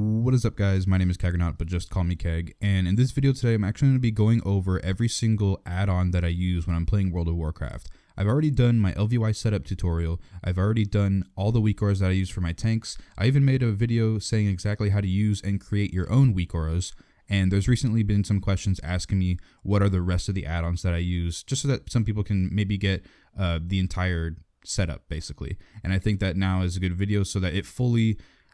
What is up, guys? My name is Keggernaut, but just call me Kegg. And in this video today, I'm actually going to be going over every single add-on that I use when I'm playing World of Warcraft. I've already done my ElvUI setup tutorial. I've already done all the weak auras that I use for my tanks. I even made a video saying exactly how to use and create your own weak auras. And there's recently been some questions asking me what are the rest of the add-ons that I use, just so that some people can maybe get the entire setup, basically. And I think that now is a good video so that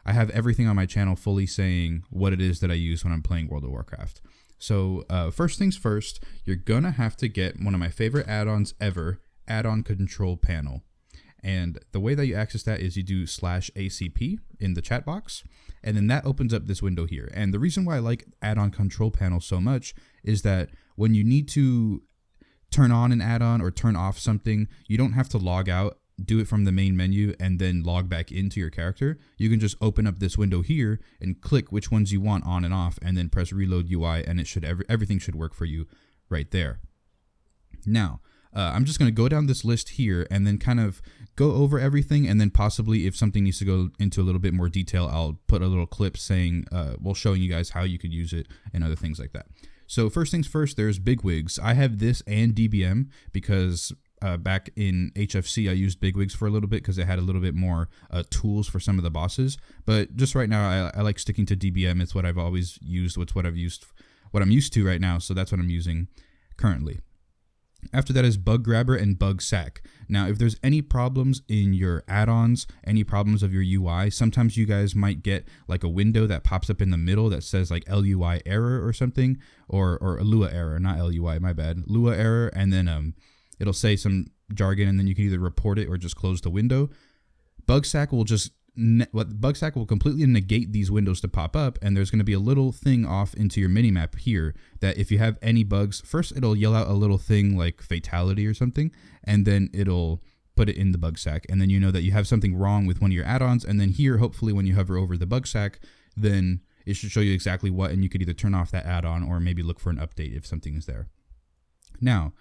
I have everything on my channel fully saying what it is that I use when I'm playing World of Warcraft. So first things first, you're gonna have to get one of my favorite add-ons ever, Add-on Control Panel. And the way that you access that is you do /ACP in the chat box, and then that opens up this window here. And the reason why I like Add-on Control Panel so much is that when you need to turn on an add-on or turn off something, you don't have to log out, do it from the main menu, and then log back into your character. You can just open up this window here and click which ones you want on and off, and then press Reload UI, and it should everything should work for you right there. Now, I'm just going to go down this list here and then kind of go over everything, and then possibly if something needs to go into a little bit more detail, I'll put a little clip saying, showing you guys how you could use it and other things like that. So first things first, there's big wigs. I have this and DBM because back in HFC, I used big wigs for a little bit because it had a little bit more tools for some of the bosses. But just right now, I like sticking to DBM. It's what I've always used. It's what I'm used to right now. So that's what I'm using currently. After that is BugGrabber and BugSack. Now, if there's any problems in your add-ons, any problems of your UI, sometimes you guys might get like a window that pops up in the middle that says like LUI error or something, or Lua error, not LUI, my bad, Lua error, and then it'll say some jargon, and then you can either report it or just close the window. BugSack will completely negate these windows to pop up, and there's going to be a little thing off into your minimap here that if you have any bugs, first it'll yell out a little thing like fatality or something, and then it'll put it in the BugSack, and then you know that you have something wrong with one of your add-ons, and then here, hopefully when you hover over the BugSack, then it should show you exactly what, and you could either turn off that add-on or maybe look for an update if something is there. Now,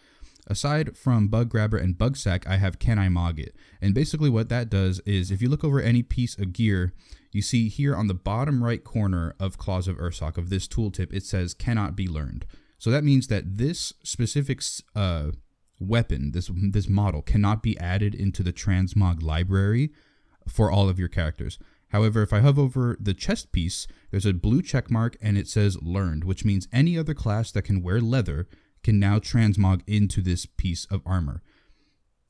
aside from BugGrabber and BugSack, I have I Mog It. And basically what that does is if you look over any piece of gear, you see here on the bottom right corner of Claws of Ursoc of this tooltip, it says cannot be learned. So that means that this specific weapon, this model, cannot be added into the Transmog library for all of your characters. However, if I hover over the chest piece, there's a blue check mark and it says learned, which means any other class that can wear leather can now transmog into this piece of armor.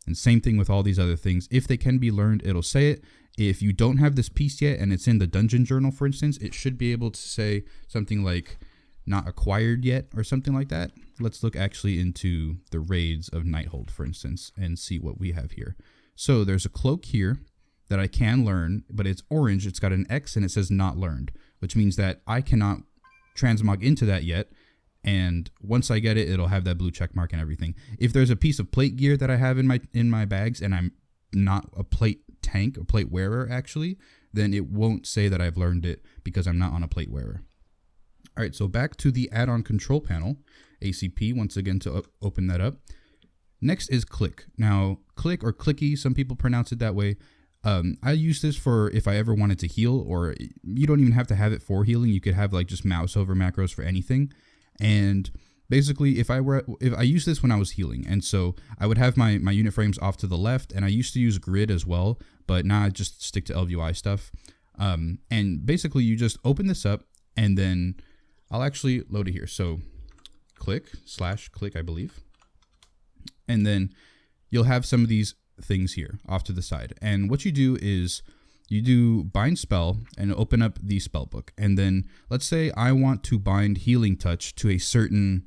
And same thing with all these other things. If they can be learned, it'll say it. If you don't have this piece yet and it's in the dungeon journal, for instance, it should be able to say something like not acquired yet or something like that. Let's look actually into the raids of Nighthold, for instance, and see what we have here. So there's a cloak here that I can learn, but it's orange. It's got an X and it says not learned, which means that I cannot transmog into that yet. And once I get it, it'll have that blue check mark and everything. If there's a piece of plate gear that I have in my bags and I'm not a plate tank, a plate wearer actually, then it won't say that I've learned it because I'm not on a plate wearer. All right, so back to the add-on control panel, ACP, once again to open that up. Next is Clique. Now, Clique or Clique, some people pronounce it that way. I use this for if I ever wanted to heal, or you don't even have to have it for healing. You could have like just mouse over macros for anything. And basically, if I used this when I was healing, and so I would have my unit frames off to the left, and I used to use grid as well, but now I just stick to ElvUI stuff. And basically, you just open this up, and then I'll actually load it here. So /click, I believe, and then you'll have some of these things here off to the side. And what you do is you do bind spell and open up the spell book. And then let's say I want to bind healing touch to a certain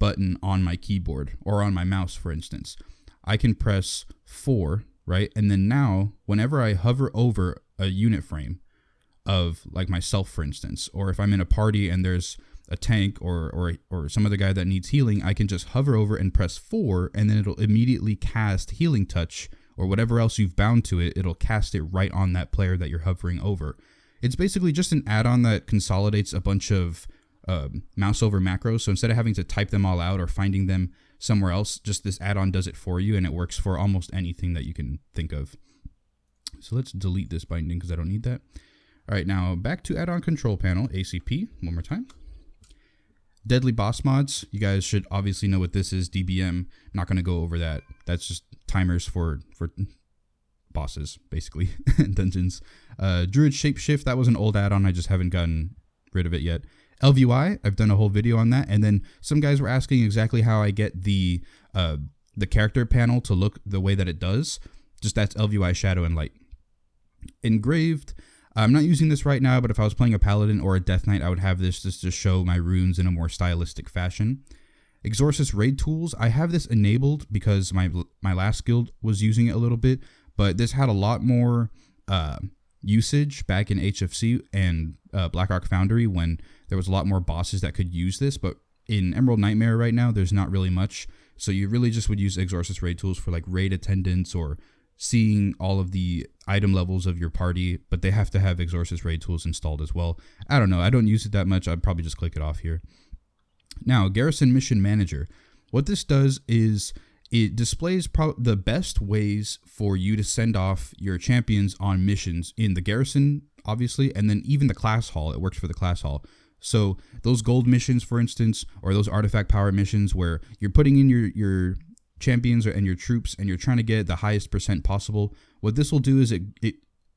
button on my keyboard or on my mouse, for instance. I can press 4, right? And then now whenever I hover over a unit frame of like myself, for instance, or if I'm in a party and there's a tank or some other guy that needs healing, I can just hover over and press 4, and then it'll immediately cast healing touch or whatever else you've bound to it. It'll cast it right on that player that you're hovering over. It's basically just an add-on that consolidates a bunch of mouse over macros. So instead of having to type them all out or finding them somewhere else, just this add-on does it for you, and it works for almost anything that you can think of. So let's delete this binding because I don't need that. All right, now back to add-on control panel, ACP, one more time. Deadly boss mods, you guys should obviously know what this is, DBM. Not going to go over that. That's just timers for bosses, basically, dungeons. Druid Shapeshift, that was an old add-on, I just haven't gotten rid of it yet. ElvUI, I've done a whole video on that, and then some guys were asking exactly how I get the character panel to look the way that it does. Just that's ElvUI Shadow and Light. Engraved, I'm not using this right now, but if I was playing a Paladin or a Death Knight, I would have this just to show my runes in a more stylistic fashion. Exorsus Raid Tools, I have this enabled because my last guild was using it a little bit, but this had a lot more usage back in HFC and Blackrock Foundry when there was a lot more bosses that could use this, but in Emerald Nightmare right now, there's not really much, so you really just would use Exorsus Raid Tools for like raid attendance or seeing all of the item levels of your party, but they have to have Exorsus Raid Tools installed as well. I don't know, I don't use it that much, I'd probably just click it off here. Now, Garrison Mission Manager. What this does is it displays the best ways for you to send off your champions on missions in the Garrison, obviously, and then even the class hall. It works for the class hall. So those gold missions, for instance, or those artifact power missions where you're putting in your champions and your troops and you're trying to get the highest percent possible, what this will do is it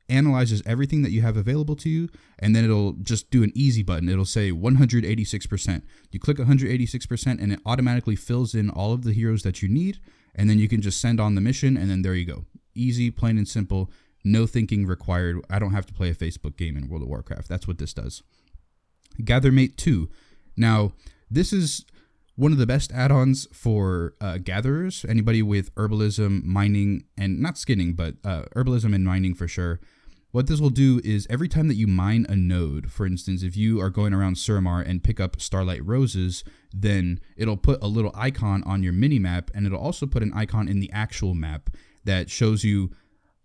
analyzes everything that you have available to you, and then it'll just do an easy button. It'll say 186%. You click 186% and it automatically fills in all of the heroes that you need, and then you can just send on the mission, and then there you go. Easy, plain and simple, no thinking required. I don't have to play a Facebook game in World of Warcraft. That's what this does. Gathermate 2. Now, this is one of the best add-ons for gatherers, anybody with herbalism, mining, and not skinning, but herbalism and mining for sure. What this will do is every time that you mine a node, for instance, if you are going around Suramar and pick up Starlight Roses, then it'll put a little icon on your mini-map, and it'll also put an icon in the actual map that shows you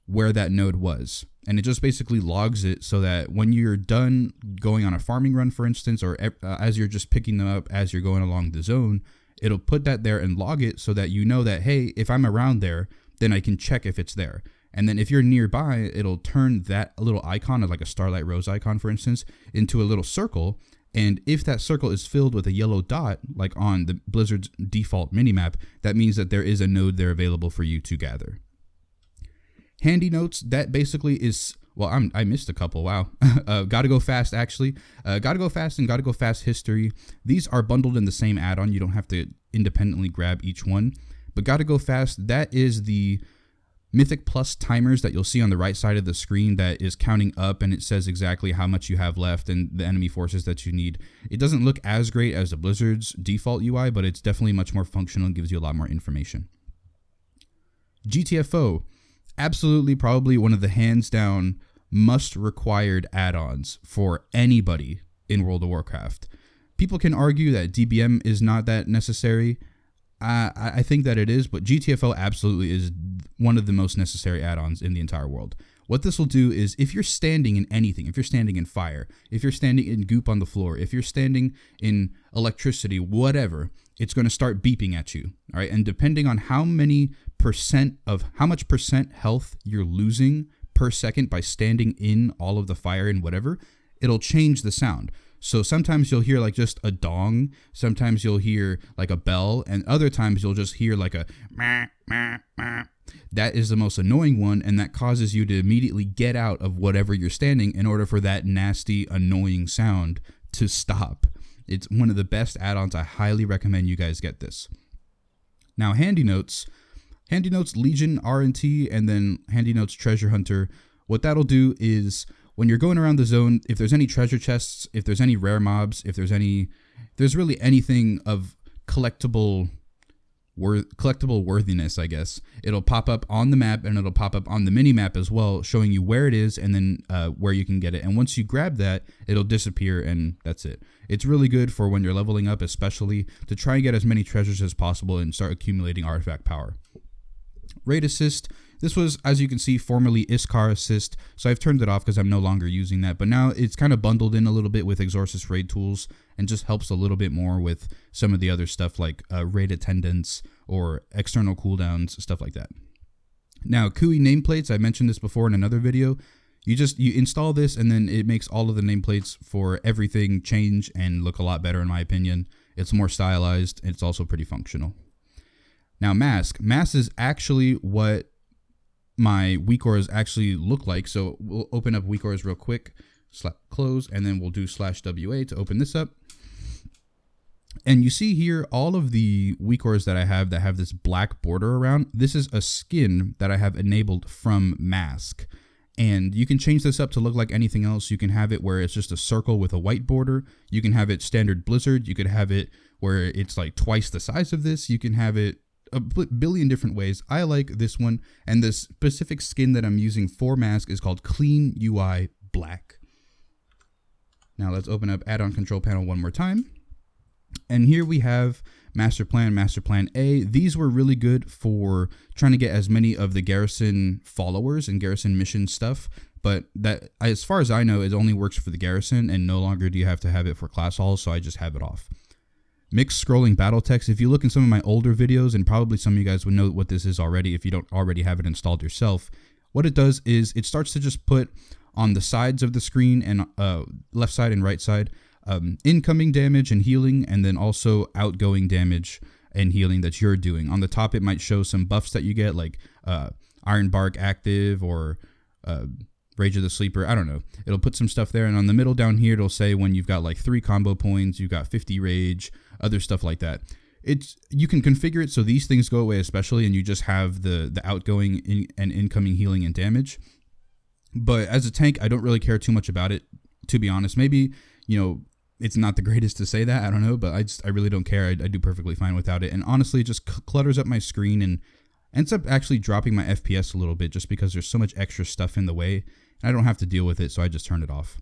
where that node was. And it just basically logs it so that when you're done going on a farming run, for instance, or as you're just picking them up as you're going along the zone, it'll put that there and log it so that you know that, hey, if I'm around there, then I can check if it's there. And then if you're nearby, it'll turn that little icon, like a Starlight Rose icon, for instance, into a little circle. And if that circle is filled with a yellow dot, like on the Blizzard's default minimap, that means that there is a node there available for you to gather. HandyNotes, that basically is, well, I missed a couple, wow. GottaGoFast, actually. GottaGoFast and GottaGoFast History, these are bundled in the same add-on. You don't have to independently grab each one. But GottaGoFast, that is the Mythic Plus timers that you'll see on the right side of the screen that is counting up, and it says exactly how much you have left and the enemy forces that you need. It doesn't look as great as the Blizzard's default UI, but it's definitely much more functional and gives you a lot more information. GTFO, absolutely probably one of the hands down must required add-ons for anybody in World of Warcraft. People can argue that DBM is not that necessary. I think that it is, but GTFO absolutely is one of the most necessary add-ons in the entire world. What this will do is if you're standing in anything, if you're standing in fire, if you're standing in goop on the floor, if you're standing in electricity, whatever, it's going to start beeping at you. All right. And depending on how much percent health you're losing per second by standing in all of the fire and whatever, it'll change the sound. So sometimes you'll hear like just a dong, sometimes you'll hear like a bell, and other times you'll just hear like a meh, meh, meh. That is the most annoying one, and that causes you to immediately get out of whatever you're standing in order for that nasty, annoying sound to stop. It's one of the best add-ons. I highly recommend you guys get this. Now, HandyNotes Legion RNT, and then HandyNotes Treasure Hunter. What that'll do is when you're going around the zone, if there's any treasure chests, if there's any rare mobs, if there's really anything of collectible worthiness, I guess, it'll pop up on the map, and it'll pop up on the mini map as well, showing you where it is and then where you can get it. And once you grab that, it'll disappear, and that's it. It's really good for when you're leveling up, especially to try and get as many treasures as possible and start accumulating artifact power. Raid Assist. This was, as you can see, formerly Iskar Assist, so I've turned it off because I'm no longer using that, but now it's kind of bundled in a little bit with Exorsus Raid Tools and just helps a little bit more with some of the other stuff like raid attendance or external cooldowns, stuff like that. Now, Kui Nameplates, I mentioned this before in another video. You install this, and then it makes all of the nameplates for everything change and look a lot better, in my opinion. It's more stylized. It's also pretty functional. Now, Masque is actually what my weakors actually look like. So we'll open up weakors real quick, close, and then we'll do /WA to open this up. And you see here all of the weakors that I have that have this black border around. This is a skin that I have enabled from Masque. And you can change this up to look like anything else. You can have it where it's just a circle with a white border. You can have it standard blizzard. You could have it where it's like twice the size of this. You can have it a billion different ways. I like this one. And the specific skin that I'm using for Masque is called Clean UI Black. Now let's open up add-on control panel one more time. And here we have Master Plan A. These were really good for trying to get as many of the Garrison followers and Garrison mission stuff, but that, as far as I know, it only works for the Garrison, and no longer do you have to have it for class halls, so I just have it off. Mixed scrolling battle text. If you look in some of my older videos, and probably some of you guys would know what this is already if you don't already have it installed yourself, what it does is it starts to just put on the sides of the screen and left side and right side incoming damage and healing, and then also outgoing damage and healing that you're doing. On the top, it might show some buffs that you get, like Iron Bark active or Rage of the Sleeper. I don't know. It'll put some stuff there. And on the middle down here, it'll say when you've got like 3 combo points, you've got 50 rage, other stuff like that. You can configure it so these things go away especially, and you just have the outgoing and incoming healing and damage. But as a tank, I don't really care too much about it, to be honest. Maybe, you know, it's not the greatest to say that, I don't know, but I really don't care. I do perfectly fine without it. And honestly, it just clutters up my screen and ends up actually dropping my FPS a little bit just because there's so much extra stuff in the way. And I don't have to deal with it, so I just turn it off.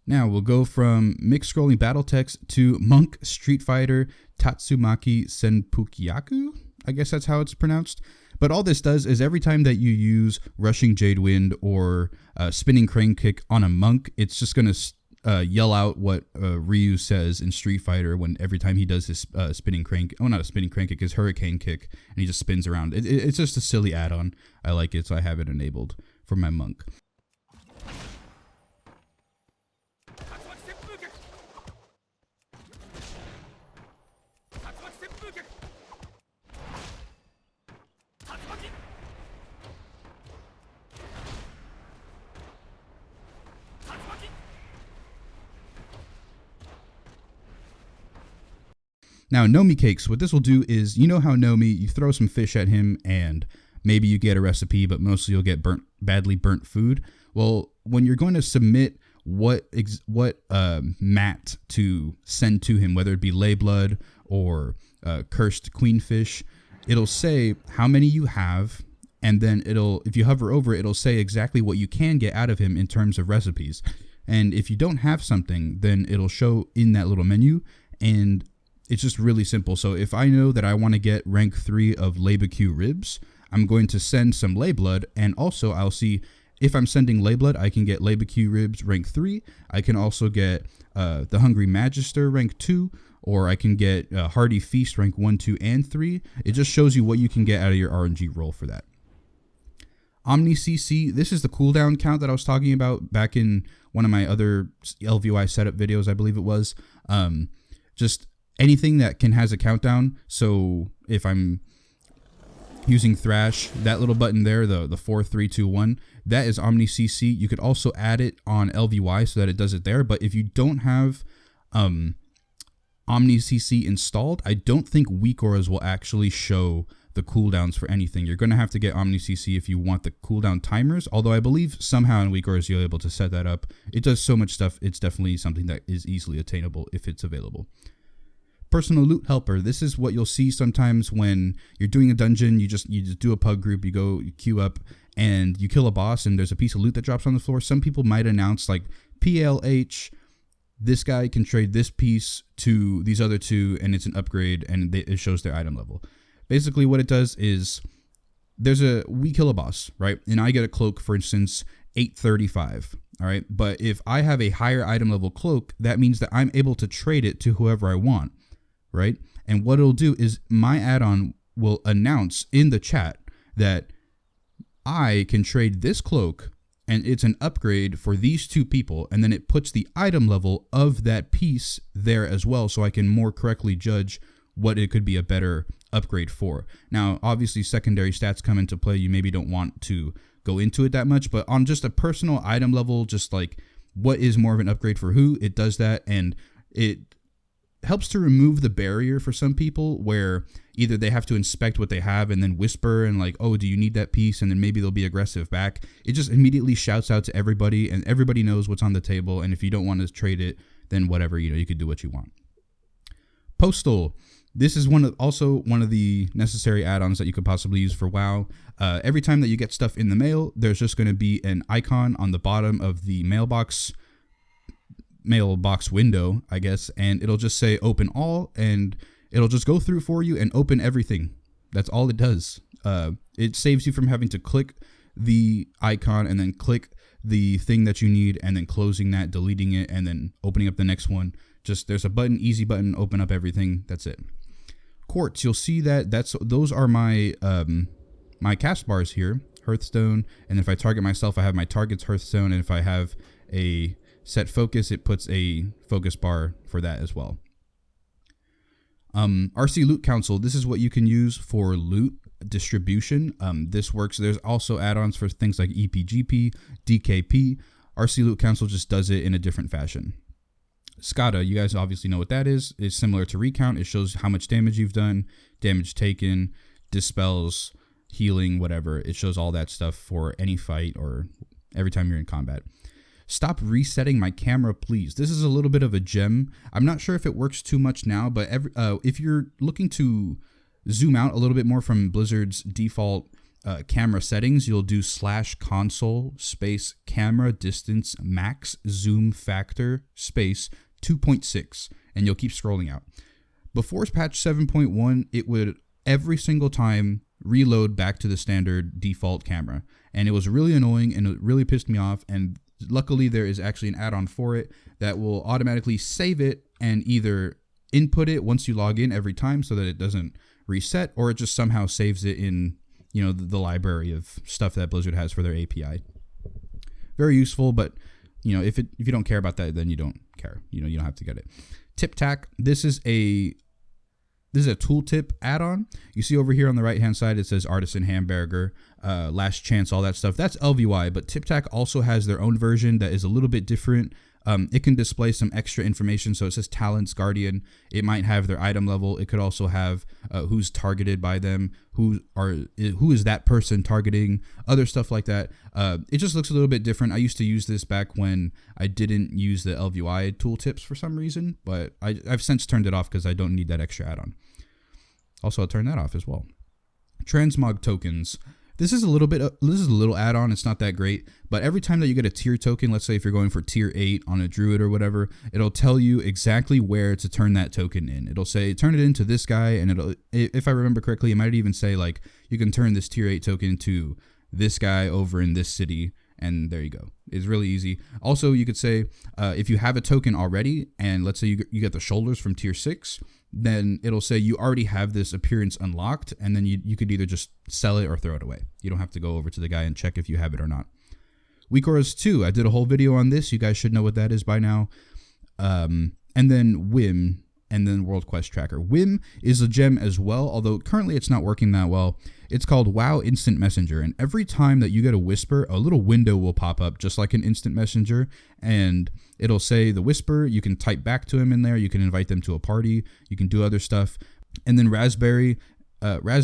Now we'll go from mixed scrolling battle text to Monk Street Fighter Tatsumaki Senpukyaku. I guess that's how it's pronounced. But all this does is every time that you use Rushing Jade Wind or Spinning Crane Kick on a monk, it's just going to yell out what Ryu says in Street Fighter when every time he does his spinning crane, not a spinning crane kick, his hurricane kick, and he just spins around. It's just a silly add-on. I like it, so I have it enabled for my monk. Now, NomiCakes, what this will do is, you know how Nomi, you throw some fish at him and maybe you get a recipe, but mostly you'll get badly burnt food. Well, when you're going to submit what mat to send to him, whether it be lay blood or cursed queenfish, it'll say how many you have, and then if you hover over it, it'll say exactly what you can get out of him in terms of recipes. And if you don't have something, then it'll show in that little menu, and it's just really simple. So if I know that I want to get rank 3 of Labaqu ribs, I'm going to send some lay blood, and also I'll see if I'm sending lay blood, I can get Labaqu ribs rank 3. I can also get the Hungry Magister rank 2, or I can get Hearty Feast rank 1, 2, and 3. It just shows you what you can get out of your RNG roll for that. OmniCC, this is the cooldown count that I was talking about back in one of my other ElvUI setup videos, I believe it was. Just anything that has a countdown. So if I'm using Thrash, that little button there, the 4, 3, 2, 1, that is OmniCC. You could also add it on ElvUI so that it does it there. But if you don't have OmniCC installed, I don't think weak auras will actually show the cooldowns for anything. You're going to have to get OmniCC if you want the cooldown timers, although I believe somehow in weak auras you're able to set that up. It does so much stuff. It's definitely something that is easily attainable if it's available. Personal loot helper. This is what you'll see sometimes when you're doing a dungeon. You just do a pug group. You queue up and you kill a boss, and there's a piece of loot that drops on the floor. Some people might announce like PLH. This guy can trade this piece to these other two, and it's an upgrade, and it shows their item level. Basically, what it does is we kill a boss, right? And I get a cloak, for instance, 835. All right, but if I have a higher item level cloak, that means that I'm able to trade it to whoever I want. Right? And what it'll do is my add-on will announce in the chat that I can trade this cloak and it's an upgrade for these two people, and then it puts the item level of that piece there as well, so I can more correctly judge what it could be a better upgrade for. Now, obviously, secondary stats come into play. You maybe don't want to go into it that much, but on just a personal item level, just like what is more of an upgrade for who, it does that, and it helps to remove the barrier for some people where either they have to inspect what they have and then whisper and like, oh, do you need that piece? And then maybe they'll be aggressive back. It just immediately shouts out to everybody, and everybody knows what's on the table. And if you don't want to trade it, then whatever, you could do what you want. Postal. This is also one of the necessary add-ons that you could possibly use for WoW. Every time that you get stuff in the mail, there's just going to be an icon on the bottom of the mailbox window, I guess, and it'll just say open all, and it'll just go through for you and open everything. That's all it does. It saves you from having to click the icon and then click the thing that you need and then closing that, deleting it, and then opening up the next one. Just there's a button, easy button, open up everything. That's it. Quartz, you'll see those are my my cast bars here, Hearthstone, and if I target myself, I have my target's Hearthstone, and if I have a set focus, it puts a focus bar for that as well. RCLootCouncil, this is what you can use for loot distribution. This works. There's also add-ons for things like EPGP, DKP. RCLootCouncil just does it in a different fashion. Skada, you guys obviously know what that is. It's similar to Recount. It shows how much damage you've done, damage taken, dispels, healing, whatever. It shows all that stuff for any fight or every time you're in combat. Stop resetting my camera, please. This is a little bit of a gem. I'm not sure if it works too much now, but if you're looking to zoom out a little bit more from Blizzard's default camera settings, you'll do /console space camera distance max zoom factor space 2.6, and you'll keep scrolling out. Before patch 7.1, it would every single time reload back to the standard default camera, and it was really annoying and it really pissed me off. And luckily there is actually an add-on for it that will automatically save it and either input it once you log in every time so that it doesn't reset, or it just somehow saves it in the library of stuff that Blizzard has for their API. Very useful, but if you don't care about that, then you don't care. You don't have to get it. TipTac. This is a tooltip add-on. You see over here on the right hand side, it says Artisan Hamburger, Last Chance, all that stuff. That's ElvUI, but TipTac also has their own version that is a little bit different. It can display some extra information. So it says Talents Guardian. It might have their item level. It could also have who's targeted by them, who is that person targeting, other stuff like that. It just looks a little bit different. I used to use this back when I didn't use the ElvUI tooltips for some reason, but I've since turned it off because I don't need that extra add-on. Also, I'll turn that off as well. Transmog Tokens. This is a little add-on. It's not that great, but every time that you get a tier token, let's say if you're going for tier 8 on a druid or whatever, it'll tell you exactly where to turn that token in. It'll say turn it into this guy, and if I remember correctly, it might even say like you can turn this tier 8 token to this guy over in this city, and there you go. It's really easy. Also, you could say if you have a token already, and let's say you get the shoulders from tier 6, then it'll say you already have this appearance unlocked, and then you could either just sell it or throw it away. You don't have to go over to the guy and check if you have it or not. Weak Auras 2, I did a whole video on this. You guys should know what that is by now. And then Whim, and then World Quest Tracker. Whim is a gem as well, although currently it's not working that well. It's called WoW Instant Messenger, and every time that you get a whisper, a little window will pop up just like an instant messenger, and it'll say the whisper. You can type back to him in there. You can invite them to a party. You can do other stuff. And then Raspberry Curse.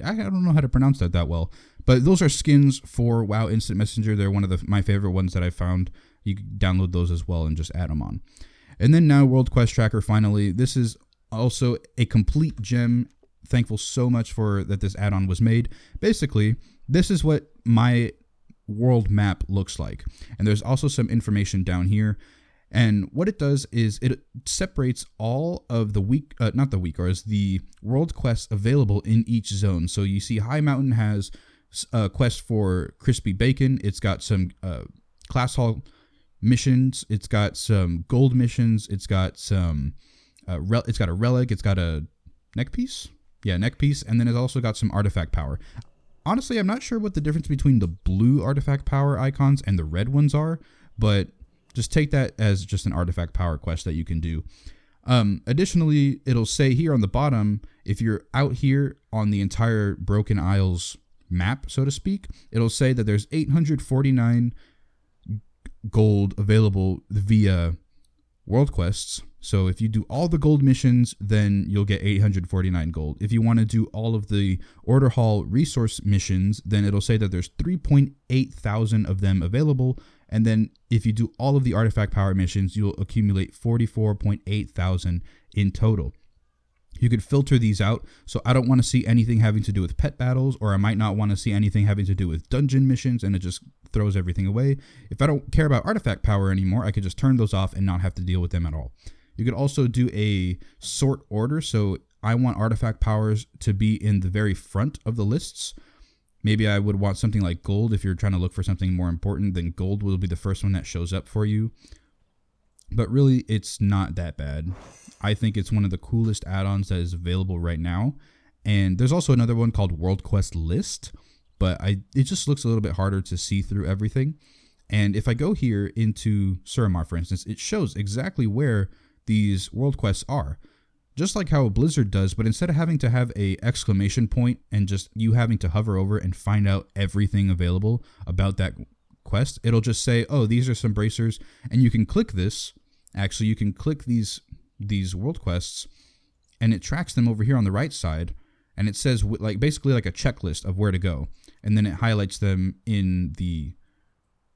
I don't know how to pronounce that well, but those are skins for WoW Instant Messenger. They're one of my favorite ones that I found. You can download those as well and just add them on. And then now World Quest Tracker. Finally, this is also a complete gem. Thankful so much for that this add-on was made. Basically, this is what my world map looks like, and there's also some information down here. And what it does is it separates all of the the world quests available in each zone. So you see High Mountain has a quest for crispy bacon. It's got some class hall missions. It's got some gold missions. It's got some it's got a relic. It's got a neck piece. Yeah, neck piece. And then it's also got some artifact power. honestly, I'm not sure what the difference between the blue artifact power icons and the red ones are, but just take that as just an artifact power quest that you can do. Additionally, it'll say here on the bottom, if you're out here on the entire Broken Isles map, so to speak, it'll say that there's 849 gold available via world quests. So if you do all the gold missions, then you'll get 849 gold. If you want to do all of the order hall resource missions, then it'll say that there's 3.8 thousand of them available. And then if you do all of the artifact power missions, you'll accumulate 44.8 thousand in total. You could filter these out. So I don't want to see anything having to do with pet battles, or I might not want to see anything having to do with dungeon missions, and it just throws everything away. If I don't care about artifact power anymore, I could just turn those off and not have to deal with them at all. You could also do a sort order. So I want artifact powers to be in the very front of the lists. Maybe I would want something like gold. If you're trying to look for something more important, then gold will be the first one that shows up for you. But really, it's not that bad. I think it's one of the coolest add-ons that is available right now. And there's also another one called World Quest List, but it just looks a little bit harder to see through everything. And if I go here into Suramar, for instance, it shows exactly where these world quests are, just like how Blizzard does, but instead of having to have a exclamation point and just you having to hover over and find out everything available about that quest, it'll just say, oh, these are some bracers, and you can click this. Actually, you can click these world quests, and it tracks them over here on the right side, and it says like basically like a checklist of where to go, and then it highlights them in the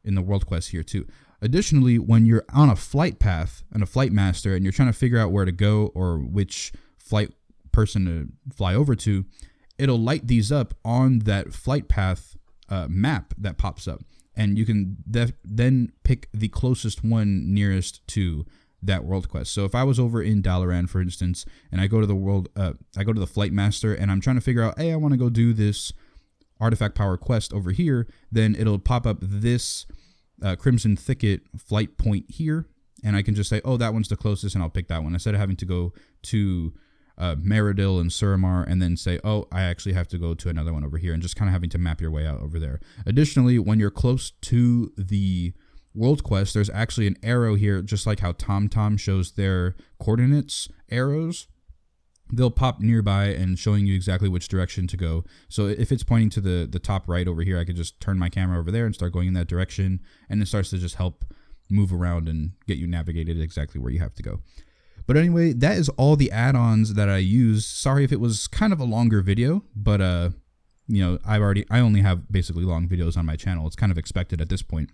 world quest here too. Additionally, when you're on a flight path and a flight master and you're trying to figure out where to go or which flight person to fly over to, it'll light these up on that flight path map that pops up, and you can then pick the closest one nearest to that world quest. So if I was over in Dalaran, for instance, and I go to the flight master and I'm trying to figure out, hey, I want to go do this artifact power quest over here, then it'll pop up this Crimson Thicket flight point here, and I can just say, oh, that one's the closest, and I'll pick that one, instead of having to go to Meridil and Suramar and then say, oh, I actually have to go to another one over here, and just kind of having to map your way out over there. Additionally, when you're close to the world quest, there's actually an arrow here, just like how TomTom shows their coordinates arrows. They'll pop nearby and showing you exactly which direction to go. So if it's pointing to the top right over here, I could just turn my camera over there and start going in that direction, and it starts to just help move around and get you navigated exactly where you have to go. But anyway, that is all the add-ons that I use. Sorry if it was kind of a longer video, but you know, I only have basically long videos on my channel. It's kind of expected at this point.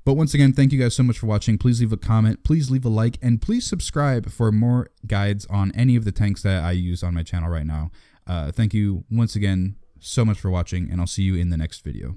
But once again, thank you guys so much for watching. Please leave a comment, please leave a like, and please subscribe for more guides on any of the tanks that I use on my channel right now. Thank you once again so much for watching, and I'll see you in the next video.